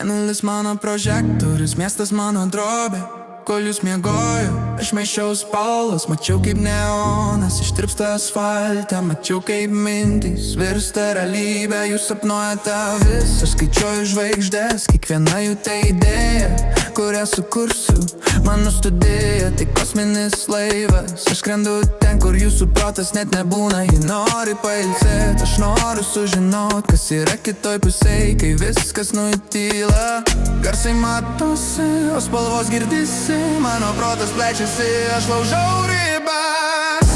Mėnulis mano prožektorius, miestas mano drobė. Kol jūs miegojo, aš maišiau spalvas. Mačiau kaip neonas ištirpsta asfalte. Mačiau kaip mintys virsta realybė. Jūs sapnuojate visą, skaičiuoju žvaigždės. Kiekviena jų tai idėja, kurią sukursiu. Mano studija tai kosminis laivas. Aš skrendu ten, kur jūsų protas net nebūna. Ji nori pailsėt, aš noriu sužinot, kas yra kitoj pusėj, kai viskas nutyla. Garsai matosi, o spalvos girdisi. Mano protas plečiasi, aš laužau ribas.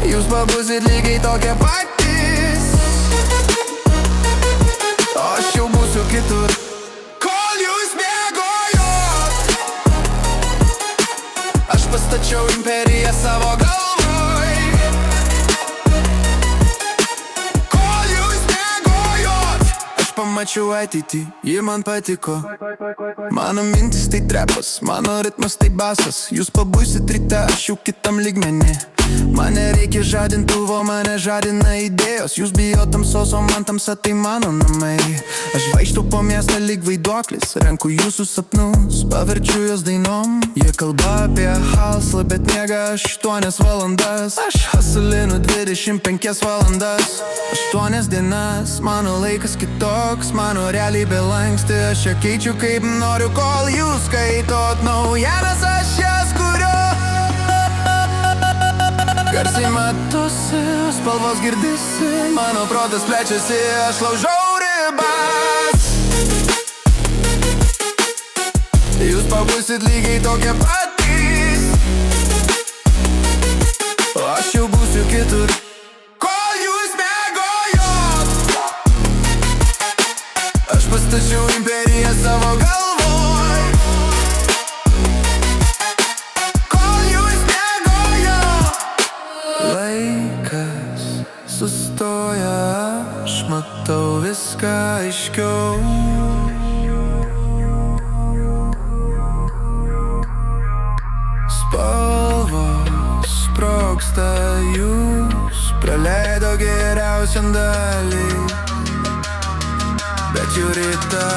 Jūs pabusit lygiai tokie patys, o aš jau būsiu kitur. Kol jūs miegojot, aš pastačiau imperiją savo galvoj. Kol jūs miegojot, aš pamačiau ateitį, ji man patiko. Mano mintis tai trepas, mano ritmas tai basas. Jūs pabusit ryte, aš jau kitam lygmenį. Mane reikia žadintuvo, mane žadina idėjos. Jūs bijo tamsos, o man tamsa tai mano namai. Aš vaikštau po miestą lyg vaiduoklis, renku jūsų sapnus, paverčiu juos dainom. Jie kalba apie halsą, bet miega 8 valandas. Aš hasulinu 25 valandas. 8 dienas, mano laikas kitoks, mano realybė lanksti. Aš ją keičiu kaip noriu, kol jūs skaitot naujienas, aš jas kuriu. Garsai matosi, spalvos girdisi, mano protas plečiasi, aš laužau ribas. Jūs pabusit lygiai tokie patys, o aš jau būsiu kitur. Kol jūs miegojot, aš pastačiau imperiją savo galvoj. Sustoja, aš matau viską aiškiau. Spalvos sprogsta, jūs praleido geriausią dalį, bet jau rytą